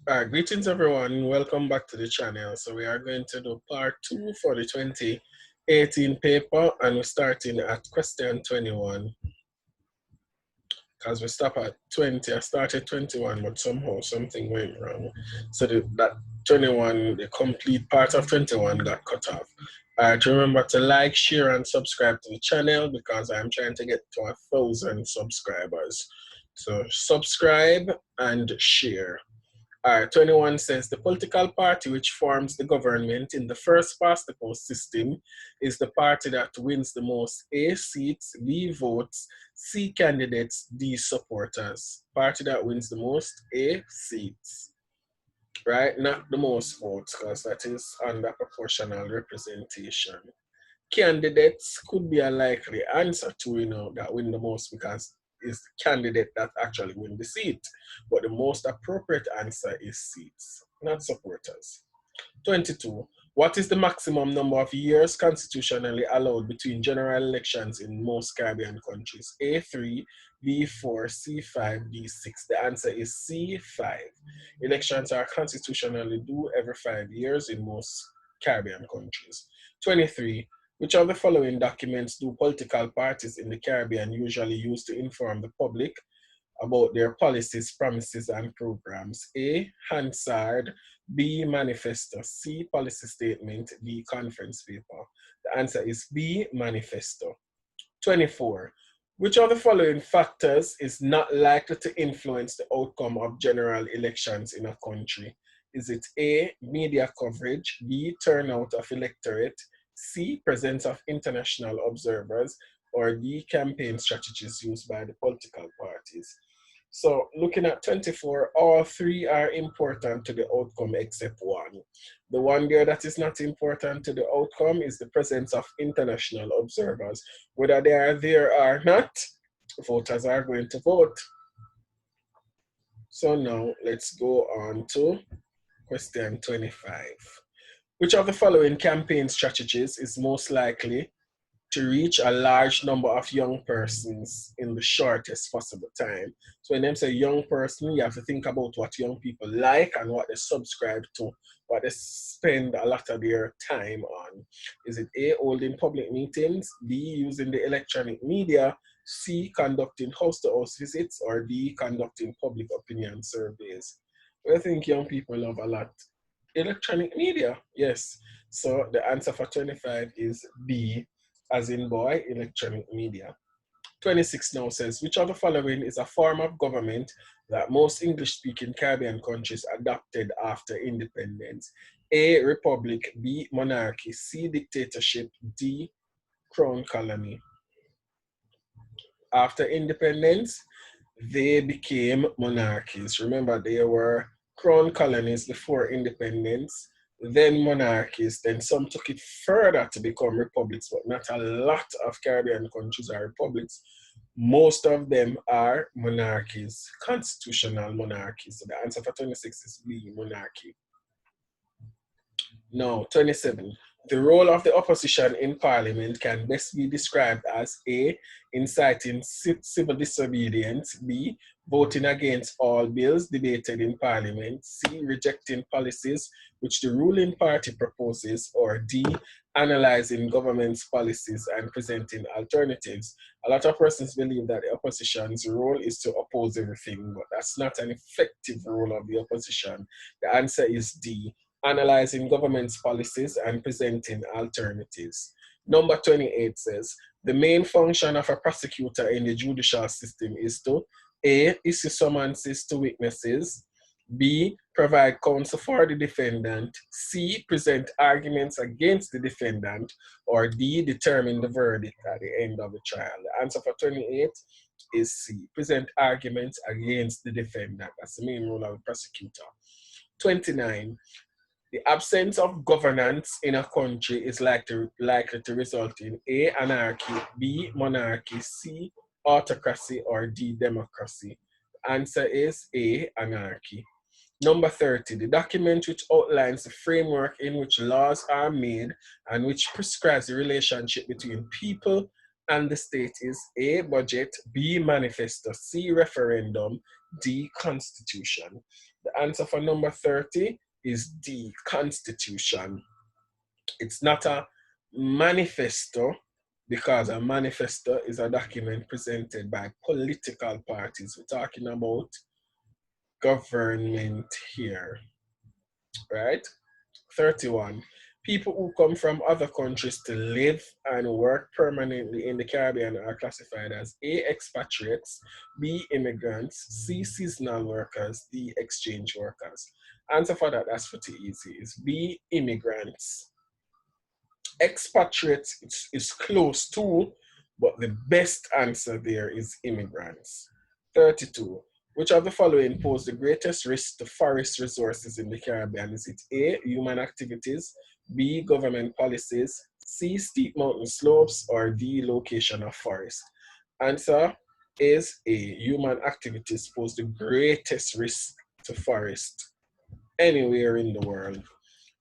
Greetings everyone, welcome back to the channel. So we are going to do part 2 for the 2018 paper, and we're starting at question 21. Because we stop at 20, I started 21, but somehow something went wrong. So that 21, the complete part of 21 got cut off. Remember to like, share, and subscribe to the channel because I'm trying to get to 1,000 subscribers. So subscribe and share. 21 says the political party which forms the government in the first past the post system is the party that wins the most A seats, B votes, C candidates, D supporters. Party that wins the most A seats, right? Not the most votes, because that is under proportional representation. Candidates could be a likely answer to, that win the most because is the candidate that actually win the seat. But the most appropriate answer is seats, not supporters. 22. What is the maximum number of years constitutionally allowed between general elections in most Caribbean countries? A3, B4, C5, D6. The answer is C5. Elections are constitutionally due every 5 years in most Caribbean countries. 23. Which of the following documents do political parties in the Caribbean usually use to inform the public about their policies, promises, and programs? A. Hansard. B. Manifesto. C. Policy statement. D. Conference paper. The answer is B. Manifesto. 24. Which of the following factors is not likely to influence the outcome of general elections in a country? Is it A. Media coverage. B. Turnout of electorate. C. Presence of international observers. Or D. Campaign strategies used by the political parties. So looking at 24, all three are important to the outcome except one. The one there that is not important to the outcome is the presence of international observers. Whether they are there or not, voters are going to vote. So now let's go on to question 25. Which of the following campaign strategies is most likely to reach a large number of young persons in the shortest possible time? So when them say young person, you have to think about what young people like and what they subscribe to, what they spend a lot of their time on. Is it A, holding public meetings, B, using the electronic media, C, conducting house-to-house visits, or D, conducting public opinion surveys? I think young people love a lot electronic media. Yes. So the answer for 25 is B, as in boy, electronic media. 26 now says, which of the following is a form of government that most English-speaking Caribbean countries adopted after independence? A, republic. B, monarchy. C, dictatorship. D, crown colony. After independence, they became monarchies. Remember, they were crown colonies before independence, then monarchies. Then some took it further to become republics, but not a lot of Caribbean countries are republics. Most of them are monarchies, constitutional monarchies. So the answer for 26 is B, monarchy. Now, 27. The role of the opposition in parliament can best be described as A, inciting civil disobedience, B, voting against all bills debated in parliament, C, rejecting policies which the ruling party proposes, or D, analyzing government's policies and presenting alternatives. A lot of persons believe that the opposition's role is to oppose everything, but that's not an effective role of the opposition. The answer is D, analyzing government's policies and presenting alternatives. Number 28 says, the main function of a prosecutor in the judicial system is to A, issue summonses to witnesses, B, provide counsel for the defendant, C, present arguments against the defendant, or D, determine the verdict at the end of the trial. The answer for 28 is C, present arguments against the defendant. That's the main role of a prosecutor. 29. The absence of governance in a country is likely to result in A, anarchy, B, monarchy, C, autocracy, or D, democracy. The answer is A, anarchy. Number 30, the document which outlines the framework in which laws are made and which prescribes the relationship between people And the state is A, budget, B, manifesto, C, referendum, D, constitution. The answer for number 30 is D, constitution. It's not a manifesto because a manifesto is a document presented by political parties. We're talking about government here, right? 31. People who come from other countries to live and work permanently in the Caribbean are classified as A, expatriates, B, immigrants, C, seasonal workers, D, exchange workers. Answer for that, that's pretty easy, is B, immigrants. Expatriates is close to, but the best answer there is immigrants. 32. Which of the following pose the greatest risk to forest resources in the Caribbean? Is it A, human activities, B, government policies, C, steep mountain slopes, or D, location of forest? Answer is A, human activities pose the greatest risk to forest anywhere in the world.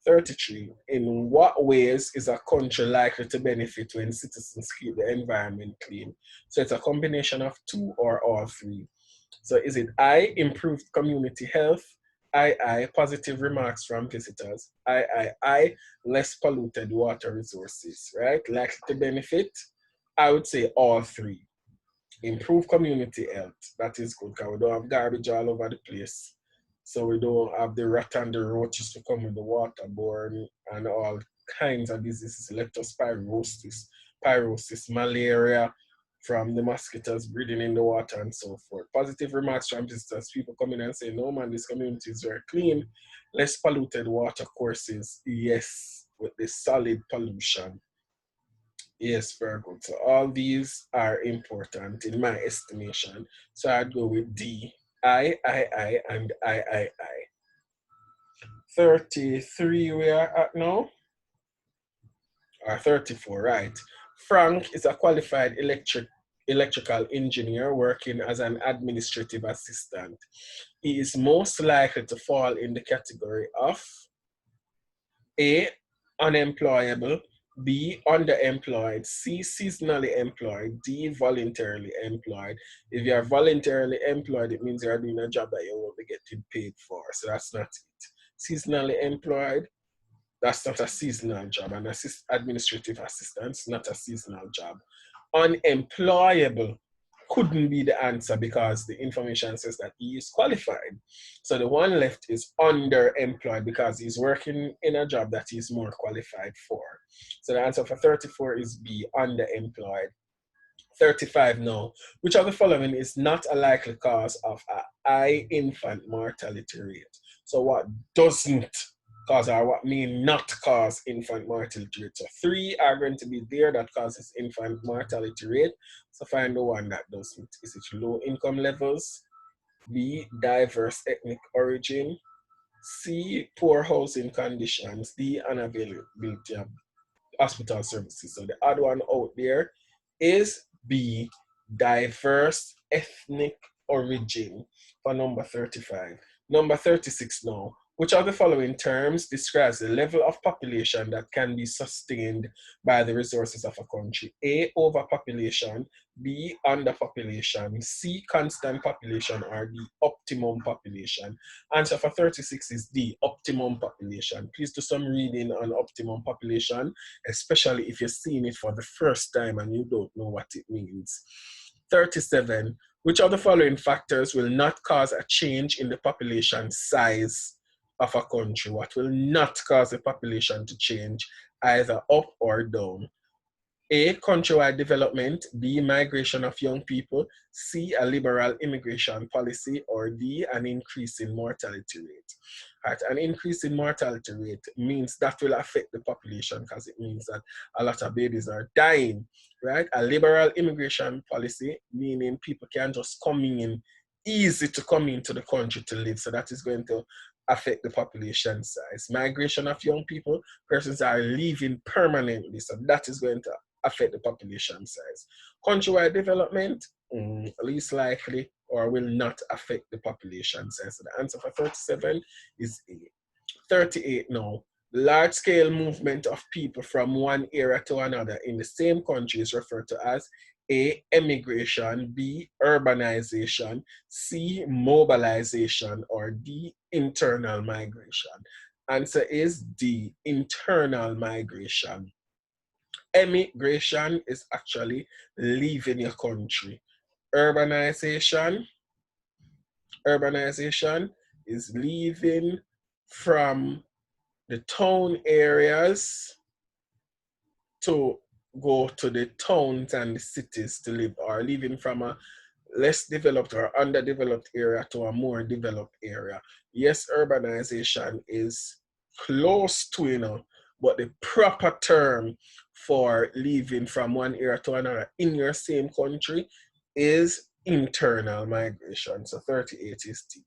33. In what ways is a country likely to benefit when citizens keep the environment clean? So it's a combination of two or all three. So is it I, improved community health, I, positive remarks from visitors, I, less polluted water resources, right? Likely to benefit? I would say all three. Improve community health, that is good because we don't have garbage all over the place. So we don't have the rat and the roaches to come with the waterborne and all kinds of diseases, leptospirosis, malaria from the mosquitoes breeding in the water and so forth. Positive remarks from visitors, people come in and say, no man, this community is very clean, less polluted water courses, yes, with the solid pollution. Yes, very good. So all these are important in my estimation. So I'd go with D, I, and I. 33 we are at now, or 34, right? Frank is a qualified electrical engineer working as an administrative assistant. He is most likely to fall in the category of A, unemployable, B, underemployed, C, seasonally employed, D, voluntarily employed. If you are voluntarily employed, it means you are doing a job that you won't be getting paid for. So that's not it. Seasonally employed, that's not a seasonal job. And administrative assistance, not a seasonal job. Unemployable couldn't be the answer because the information says that he is qualified. So the one left is underemployed because he's working in a job that he's more qualified for. So the answer for 34 is B, underemployed. 35 now. Which of the following is not a likely cause of a high infant mortality rate? So what doesn't cause or what may not cause infant mortality rate? So 3 are going to be there that causes infant mortality rate. So find the one that doesn't. Is it low income levels? B, diverse ethnic origin? C, poor housing conditions? D, unavailability of hospital services. So the odd one out there is B, diverse ethnic origin, for number 35. Number 36 now. Which of the following terms describes the level of population that can be sustained by the resources of a country? A, overpopulation, B, underpopulation, C, constant population, or D, optimum population? Answer for 36 is D, optimum population. Please do some reading on optimum population, especially if you're seeing it for the first time and you don't know what it means. 37. Which of the following factors will not cause a change in the population size of a country? What will not cause the population to change either up or down? A, countrywide development, B, migration of young people, C, a liberal immigration policy, or D, an increase in mortality rate. Right, an increase in mortality rate means that will affect the population because it means that a lot of babies are dying, right? A liberal immigration policy, meaning people can just come in, easy to come into the country to live, so that is going to affect the population size. Migration of young people, persons are leaving permanently, so that is going to affect the population size. Countrywide development, least likely or will not affect the population size. So the answer for 37 is A. 38 now. Large-scale movement of people from one area to another in the same country is referred to as A, emigration, B, urbanization, C, mobilization, or D, internal migration. Answer is D, internal migration. Emigration is actually leaving your country. Urbanization, urbanization is leaving from the town areas to go to the towns and the cities to live, or leaving from a less developed or underdeveloped area to a more developed area. Yes, urbanization is close to, but the proper term for leaving from one area to another in your same country is internal migration. So 38 is T.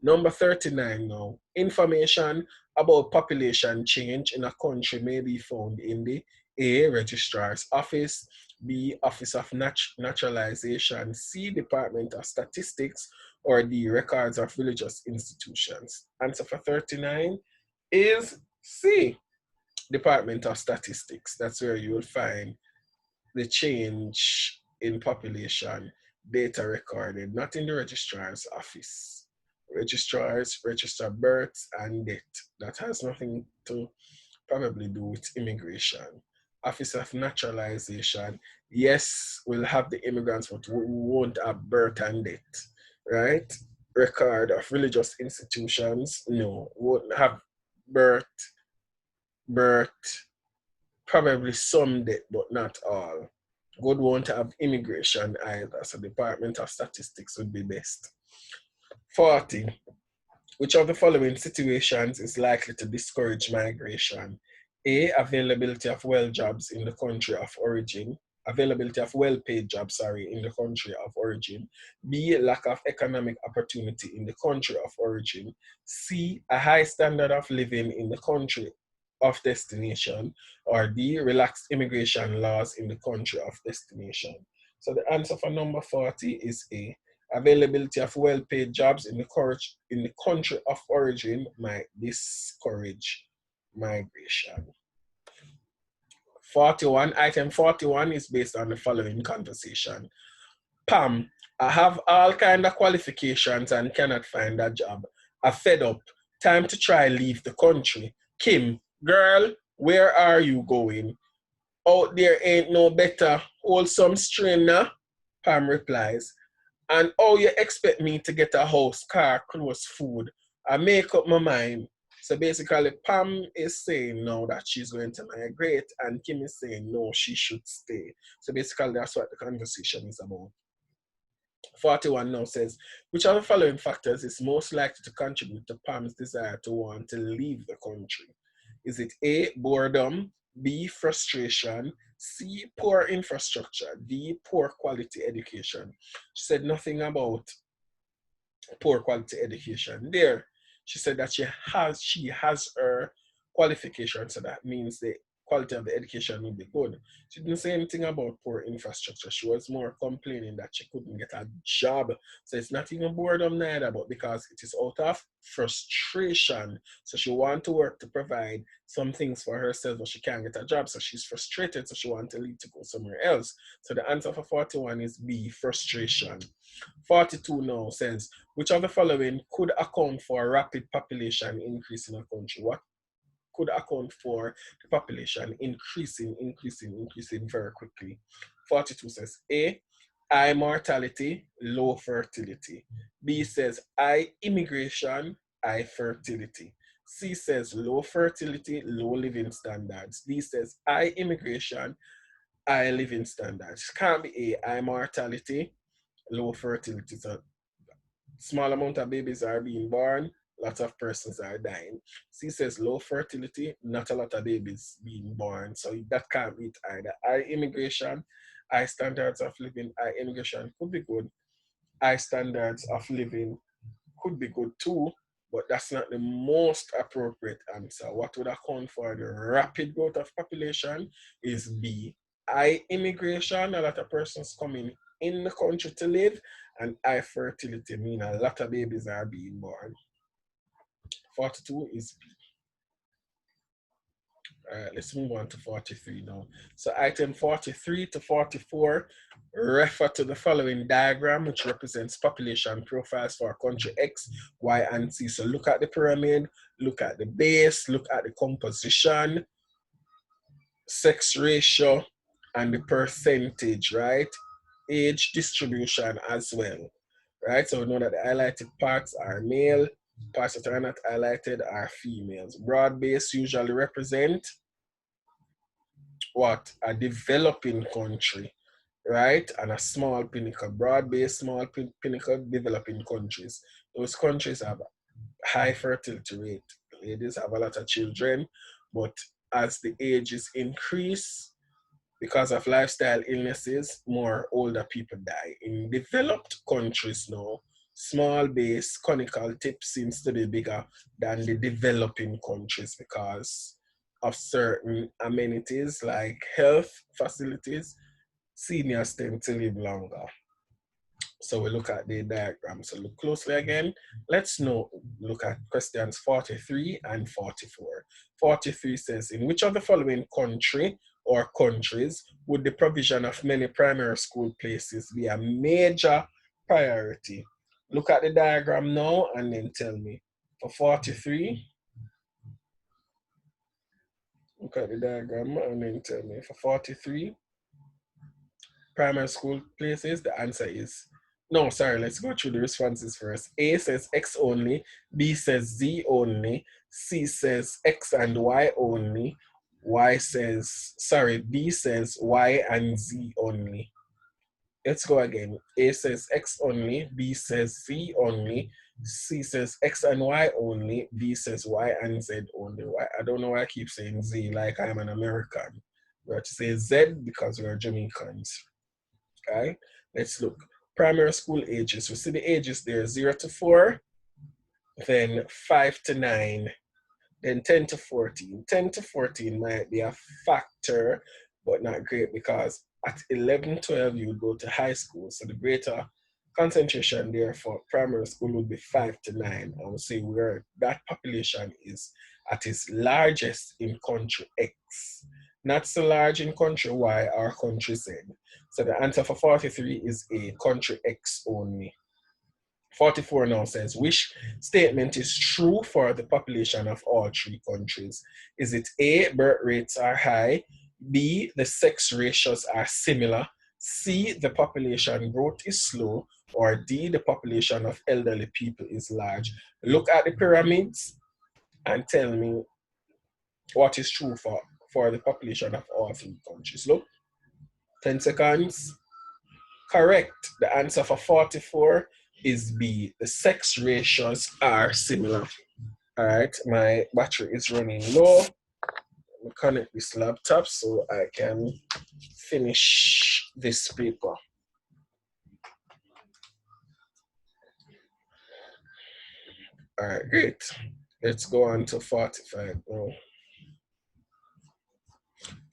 Number 39 now. Information about population change in a country may be found in the A, Registrar's Office, B, Office of Naturalization, C, Department of Statistics, or D, Records of Religious Institutions. Answer for 39 is C, Department of Statistics. That's where you will find the change in population data recorded, not in the registrar's office. Registrars register births and death. That has nothing to probably do with immigration. Office of Naturalization, yes, we'll have the immigrants, but we won't have birth and death, right? Record of religious institutions, no, we won't have birth, birth, probably some death, but not all. Good won't have immigration either, so Department of Statistics would be best. 40. Which of the following situations is likely to discourage migration? A, availability of jobs in the country of origin. Availability of well-paid jobs, in the country of origin. B, lack of economic opportunity in the country of origin. C, a high standard of living in the country of destination. Or D, relaxed immigration laws in the country of destination. So the answer for number 40 is A. Availability of well-paid jobs in the country of origin might discourage migration. 41, item 41 is based on the following conversation. Pam, I have all kind of qualifications and cannot find a job. I'm fed up. Time to try leave the country. Kim, girl, where are you going? Out there ain't no better wholesome strainer, Pam replies. And oh, you expect me to get a house, car, clothes, food? I make up my mind. So basically, Pam is saying now that she's going to migrate, and Kim is saying no, she should stay. So basically, that's what the conversation is about. 41 now says, which of the following factors is most likely to contribute to Pam's desire to want to leave the country? Is it A, boredom, B, frustration, C, poor infrastructure, D, poor quality education? She said nothing about poor quality education. There, she said that she has her qualification, so that means the quality of the education will be good. She didn't say anything about poor infrastructure. She was more complaining that she couldn't get a job. So it's not even boredom neither, but because it is out of frustration. So she wants to work to provide some things for herself, but she can't get a job. So she's frustrated, so she wants to leave to go somewhere else. So the answer for 41 is B, frustration. 42 now says, which of the following could account for a rapid population increase in a country? What could account for the population increasing very quickly? 42 says A, high mortality, low fertility. B says high immigration, high fertility. C says low fertility, low living standards. D says high immigration, high living standards. Can't be A, high mortality, low fertility. So small amount of babies are being born, lots of persons are dying. C says low fertility, not a lot of babies being born. So that can't be either. High immigration, high standards of living, high immigration could be good. High standards of living could be good too, but that's not the most appropriate answer. What would account for the rapid growth of population is B, high immigration, a lot of persons coming in the country to live, and high fertility, meaning a lot of babies are being born. 42 is B. All right, let's move on to 43 now. So item 43 to 44 refer to the following diagram, which represents population profiles for country X, Y, and Z. So look at the pyramid, look at the base, look at the composition, sex ratio, and the percentage, right? Age distribution as well, right? So we know that the highlighted parts are male, parts that are not highlighted are females. Broad base usually represent what? A developing country, right? And a small pinnacle, broad base, small pinnacle, developing countries. Those countries have high fertility rate. Ladies have a lot of children, but as the ages increase, because of lifestyle illnesses, more older people die. In developed countries now, small base conical tip seems to be bigger than the developing countries because of certain amenities like health facilities. Seniors tend to live longer. So we look at the diagram. So look closely again. Let's now look at questions 43 and 44. 43 says, in which of the following country or countries would the provision of many primary school places be a major priority? Look at the diagram now and then tell me. For 43, look at the diagram and then tell me. For 43, primary school places, the answer is no, sorry, let's go through the responses first. A says X only, B says Z only, C says X and Y only, B says Y and Z only. Let's go again. A says X only, B says Z only, C says X and Y only, B says Y and Z only. I don't know why I keep saying Z like I'm an American. We have to say Z because we're Jamaicans. Okay, let's look. Primary school ages. We see the ages there 0 to 4, then 5 to 9, then 10 to 14. 10 to 14 might be a factor, but not great because at 11, 12, you would go to high school. So the greater concentration there for primary school would be 5 to 9. I would say where that population is at its largest in country X. Not so large in country Y or country Z. So the answer for 43 is A, country X only. 44 now says, which statement is true for the population of all three countries? Is it A, birth rates are high, B, the sex ratios are similar, C, the population growth is slow, or D, the population of elderly people is large? Look at the pyramids and tell me what is true for the population of all three countries. Look, 10 seconds. Correct. The answer for 44 is B. The sex ratios are similar. All right, my battery is running low. Let me connect this laptop so I can finish this paper. All right, great. Let's go on to 45 now.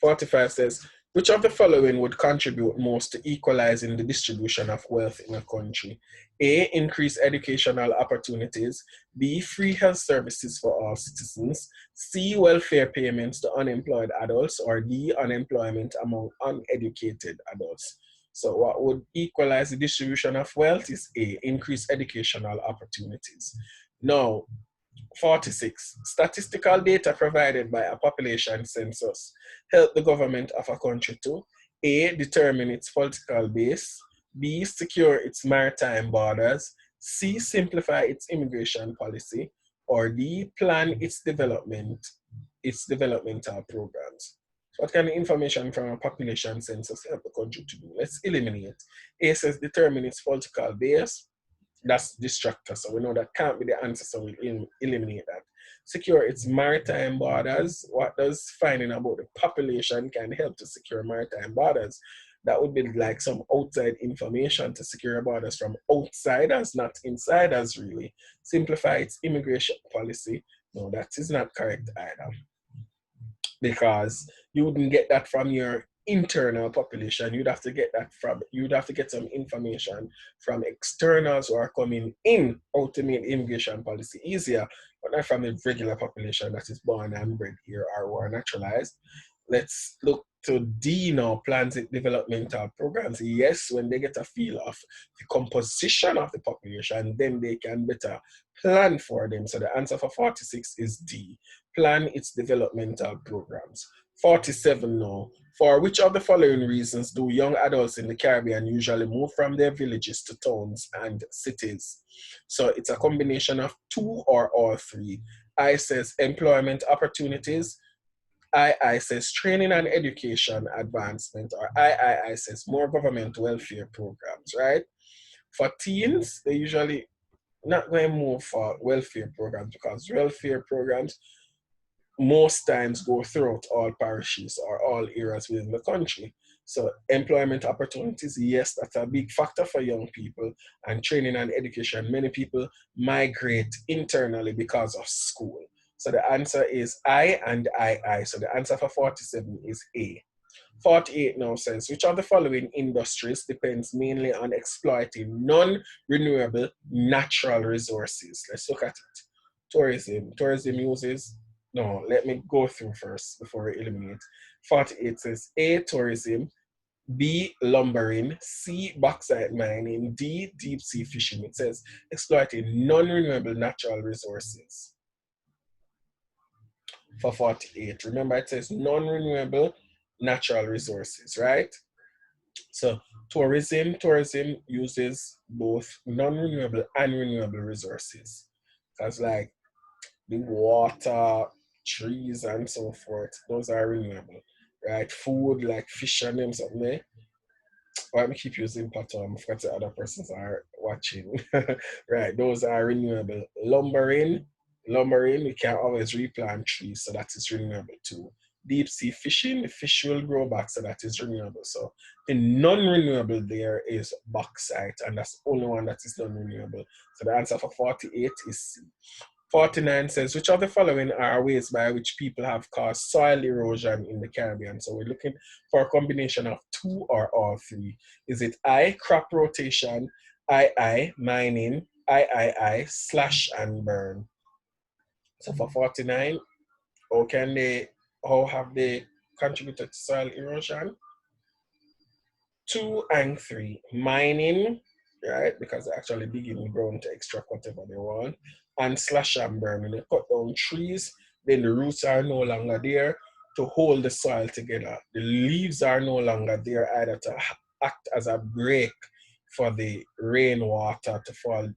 45 says, which of the following would contribute most to equalizing the distribution of wealth in a country? A, increase educational opportunities. B, free health services for all citizens. C, welfare payments to unemployed adults. Or D, unemployment among uneducated adults. So what would equalize the distribution of wealth is A, increase educational opportunities. Now, 46. Statistical data provided by a population census help the government of a country to A, determine its political base, B, secure its maritime borders, C, simplify its immigration policy, or D, plan its developmental programs. So what kind of information from a population census help the country to do? Let's eliminate. A says determine its political base. That's distractor. So we know that can't be the answer, so we'll eliminate that. Secure its maritime borders. What does finding about the population can help to secure maritime borders? That would be like some outside information to secure borders from outsiders, not insiders, really. Simplify its immigration policy. No, that is not correct either. Because you wouldn't get that from your internal population, you'd have to get some information from externals who are coming in how to make immigration policy easier, but not from the regular population that is born and bred here or who are naturalized. Let's look to D now, plans and developmental programs. Yes, when they get a feel of the composition of the population, then they can better plan for them. So the answer for 46 is D, plan its developmental programs. 47 now, for which of the following reasons do young adults in the Caribbean usually move from their villages to towns and cities? So it's a combination of two or all three. I says employment opportunities. I says training and education advancement, or I says more government welfare programs, right? For teens, they usually not going to move for welfare programs because welfare programs most times go throughout all parishes or all areas within the country. So employment opportunities, yes, that's a big factor for young people, and training and education. Many people migrate internally because of school. So the answer is I and I. So the answer for 47 is A. 48 now says, which of the following industries depends mainly on exploiting non-renewable natural resources? Let's look at it. Tourism. Tourism uses, no, let me go through first before we eliminate. 48 says A, tourism, B, lumbering, C, bauxite mining, D, deep sea fishing. It says exploiting non-renewable natural resources for 48. Remember, it says non-renewable natural resources, right? So tourism uses both non-renewable and renewable resources. Because like the water, trees, and so forth, those are renewable, right? Food like fish and them something there. Why I keep using pattern? I forgot the other persons are watching. Right, those are renewable. Lumbering, we can always replant trees, so that is renewable too. Deep sea fishing, the fish will grow back, so that is renewable. So the non-renewable there is bauxite, and that's the only one that is non-renewable. So the answer for 48 is C. 49 says, which of the following are ways by which people have caused soil erosion in the Caribbean? So we're looking for a combination of two or all three. Is it I, crop rotation, I, mining, I, slash and burn? So for 49, how have they contributed to soil erosion? 2 and 3, mining, right? Because they're actually digging the ground to extract whatever they want, and slash and burn. When they cut down trees, then the roots are no longer there to hold the soil together. The leaves are no longer there either to act as a break for the rainwater to fall,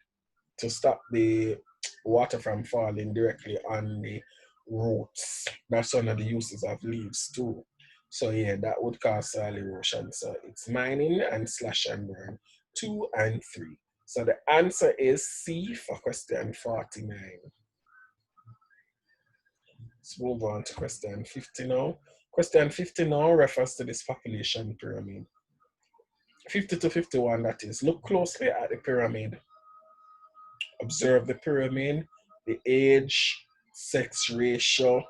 to stop the water from falling directly on the roots. That's one of the uses of leaves too. So yeah, that would cause soil erosion. So it's mining and slash and burn, 2 and 3. So the answer is C for question 49. Let's move on to question 50 now. Question 50 now refers to this population pyramid. 50 to 51, that is. Look closely at the pyramid. Observe the pyramid, the age, sex ratio,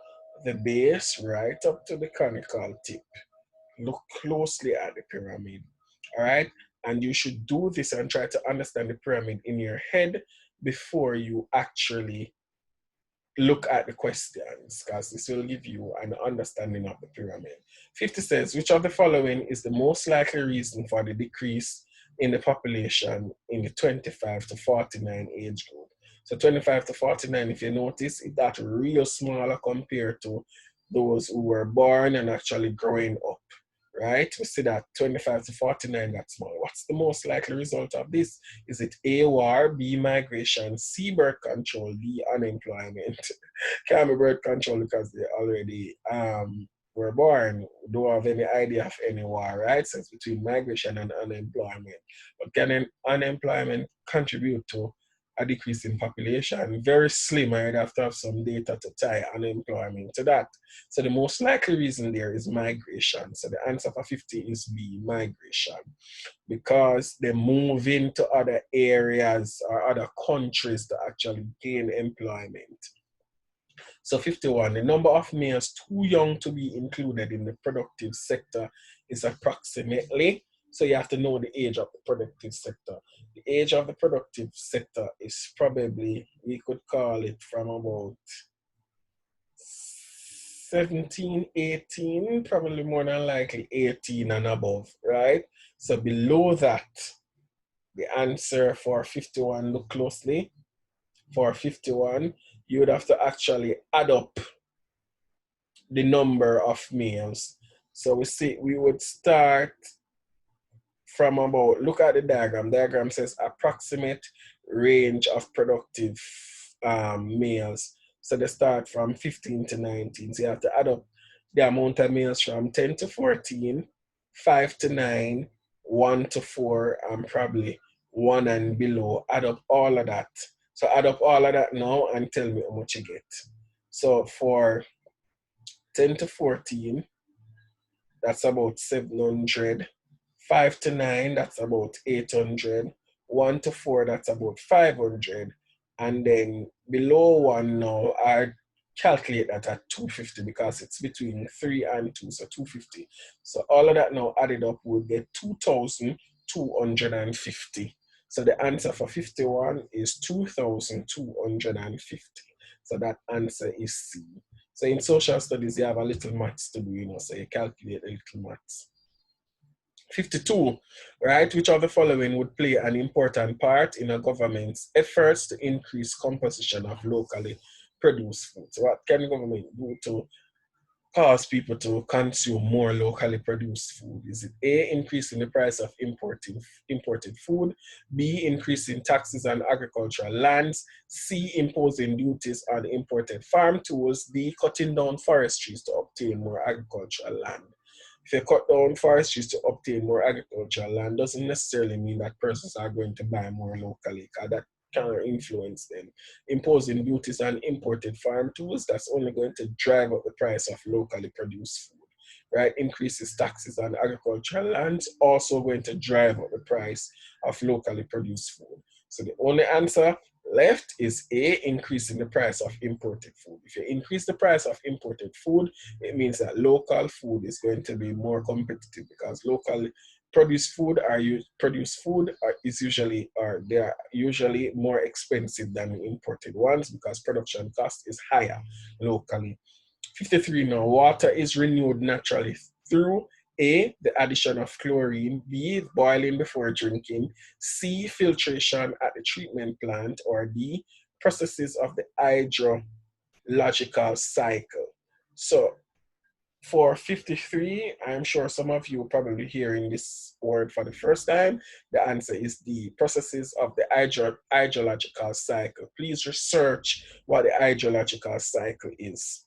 the base, right up to the conical tip. Look closely at the pyramid, all right? And you should do this and try to understand the pyramid in your head before you actually look at the questions, because this will give you an understanding of the pyramid. 50 says, which of the following is the most likely reason for the decrease in the population in the 25 to 49 age group? So 25 to 49, if you notice, it's that real smaller compared to those who were born and actually growing up, right? We see that 25 to 49, that's small. What's the most likely result of this? Is it A, war, B, migration, C, birth control, D, unemployment? Can't be birth control because they already were born. Don't have any idea of any war, right? So it's between migration and unemployment. But can unemployment contribute to a decrease in population? Very slim. I'd have to have some data to tie unemployment to that. So the most likely reason there is migration. So the answer for 50 is B, migration. Because they move into other areas or other countries to actually gain employment. So 51, the number of males too young to be included in the productive sector is approximately, so you have to know the age of the productive sector. The age of the productive sector is probably, we could call it from about 17, 18, probably more than likely 18 and above, right? So below that, the answer for 51, look closely. For 51, you would have to actually add up the number of males. So we would start from about, look at the diagram. Diagram says approximate range of productive males. So they start from 15 to 19. So you have to add up the amount of males from 10 to 14, 5 to 9, 1 to 4, and probably 1 and below. Add up all of that. So add up all of that now and tell me how much you get. So for 10 to 14, that's about 700. 5 to 9, that's about 800. 1 to 4, that's about 500. And then below 1 now, I calculate that at 250 because it's between 3 and 2, so 250. So all of that now added up will get 2,250. So the answer for 51 is 2,250. So that answer is C. So in social studies, you have a little maths to do, so you calculate a little maths. 52, right? Which of the following would play an important part in a government's efforts to increase composition of locally produced food? So what can the government do to cause people to consume more locally produced food? Is it A, increasing the price of imported food, B, increasing taxes on agricultural lands, C, imposing duties on imported farm tools, D, cutting down forest trees to obtain more agricultural land? If you cut down forestries to obtain more agricultural land, doesn't necessarily mean that persons are going to buy more locally, because that can influence them. Imposing duties on imported farm tools, that's only going to drive up the price of locally produced food, right? Increases taxes on agricultural lands, also going to drive up the price of locally produced food. So the only answer left is A, increasing the price of imported food. If you increase the price of imported food, it means that local food is going to be more competitive, because locally produced food they are usually more expensive than the imported ones because production cost is higher locally. 53 now, water is renewed naturally through A, the addition of chlorine, B, boiling before drinking, C, filtration at the treatment plant, or D, processes of the hydrological cycle. So for 53, I'm sure some of you are probably hearing this word for the first time. The answer is the processes of the hydrological cycle. Please research what the hydrological cycle is.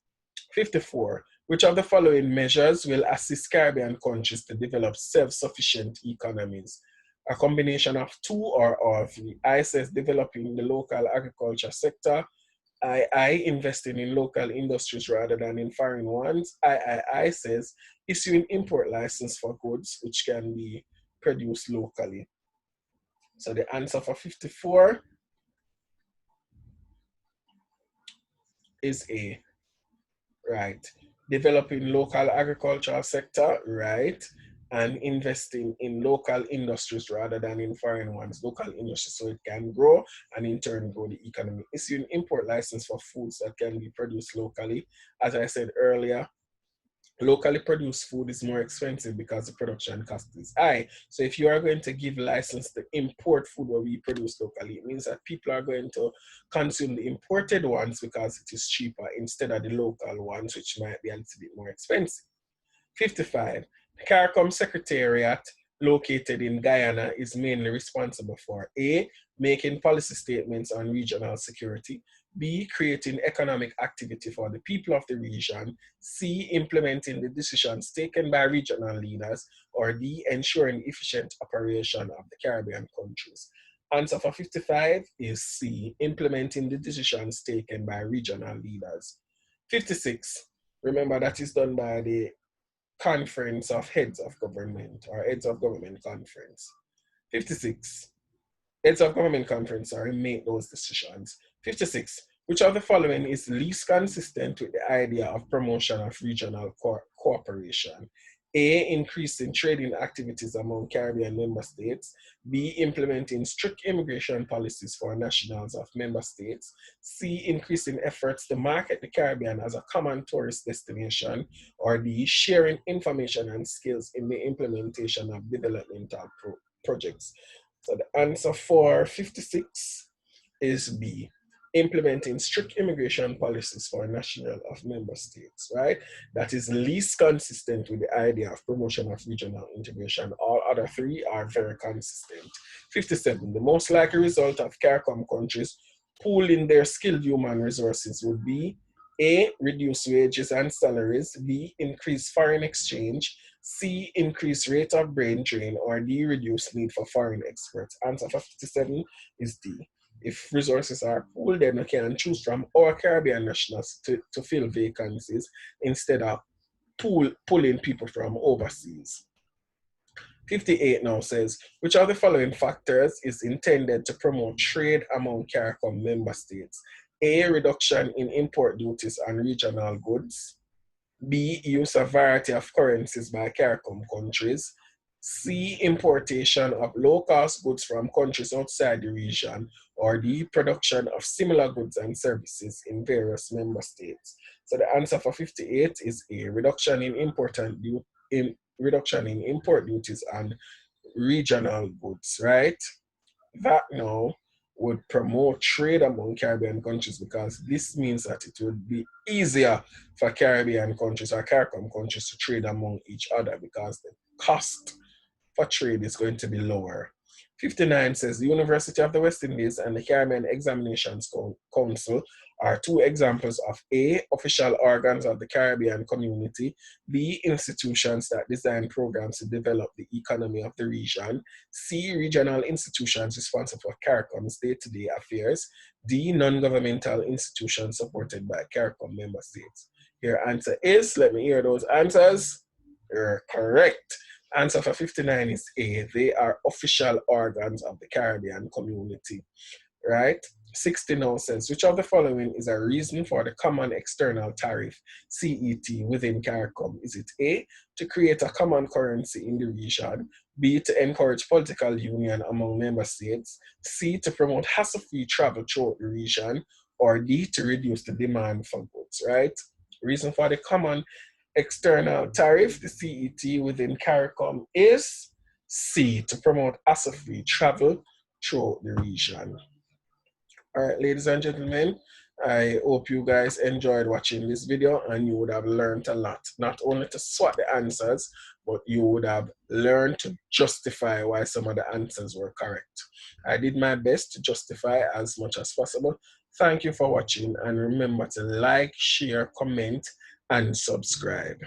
54. Which of the following measures will assist Caribbean countries to develop self-sufficient economies? A combination of two or all three. I says developing the local agriculture sector. I investing in local industries rather than in foreign ones. I says issuing import license for goods which can be produced locally. So the answer for 54 is A. Right. Developing local agricultural sector, right, and investing in local industries rather than in foreign ones, local industries, so it can grow and in turn grow the economy. Issuing import license for foods that can be produced locally. As I said earlier, locally produced food is more expensive because the production cost is high. So if you are going to give license to import food where we produce locally, it means that people are going to consume the imported ones because it is cheaper instead of the local ones, which might be a little bit more expensive. 55. The CARICOM Secretariat located in Guyana is mainly responsible for A, making policy statements on regional security, B, creating economic activity for the people of the region, C, implementing the decisions taken by regional leaders, or D, ensuring efficient operation of the Caribbean countries. Answer for 55 is C, implementing the decisions taken by regional leaders. 56, remember that is done by the Conference of Heads of Government, or Heads of Government Conference. 56, Heads of Government Conference, sorry, make those decisions. 56, Which of the following is least consistent with the idea of promotion of regional cooperation? A, increasing trading activities among Caribbean member states. B, implementing strict immigration policies for nationals of member states. C, increasing efforts to market the Caribbean as a common tourist destination. Or D, sharing information and skills in the implementation of developmental projects. So the answer for 56 is B, implementing strict immigration policies for national of member states, right? That is least consistent with the idea of promotion of regional integration. All other three are very consistent. 57, the most likely result of CARICOM countries pooling their skilled human resources would be A, reduce wages and salaries. B, increase foreign exchange. C, increase rate of brain drain. Or D, reduce need for foreign experts. Answer for 57 is D. If resources are pooled, then we can choose from our Caribbean nationals to fill vacancies instead of pulling people from overseas. 58 now says, which of the following factors is intended to promote trade among CARICOM member states? A, reduction in import duties on regional goods. B, use of variety of currencies by CARICOM countries. C, importation of low-cost goods from countries outside the region. Or D, production of similar goods and services in various member states. So the answer for 58 is A, reduction in import duties on regional goods, right? That now would promote trade among Caribbean countries, because this means that it would be easier for Caribbean countries or CARICOM countries to trade among each other, because the cost for trade is going to be lower. 59 says the University of the West Indies and the Caribbean Examinations Council are two examples of A, official organs of the Caribbean community. B, institutions that design programs to develop the economy of the region. C, regional institutions responsible for CARICOM's day-to-day affairs. D, non-governmental institutions supported by CARICOM member states. Your answer is, let me hear those answers. You're correct. Answer for 59 is A. They are official organs of the Caribbean community, right? 60 now says, which of the following is a reason for the common external tariff, CET, within CARICOM? Is it A, to create a common currency in the region? B, to encourage political union among member states? C, to promote hassle-free travel throughout the region? Or D, to reduce the demand for goods, right? Reason for the common external tariff, the CET, within CARICOM is C, to promote hassle-free travel throughout the region. All right, ladies and gentlemen, I hope you guys enjoyed watching this video and you would have learned a lot, not only to swap the answers, but you would have learned to justify why some of the answers were correct. I did my best to justify as much as possible. Thank you for watching, and remember to like, share, comment, and subscribe.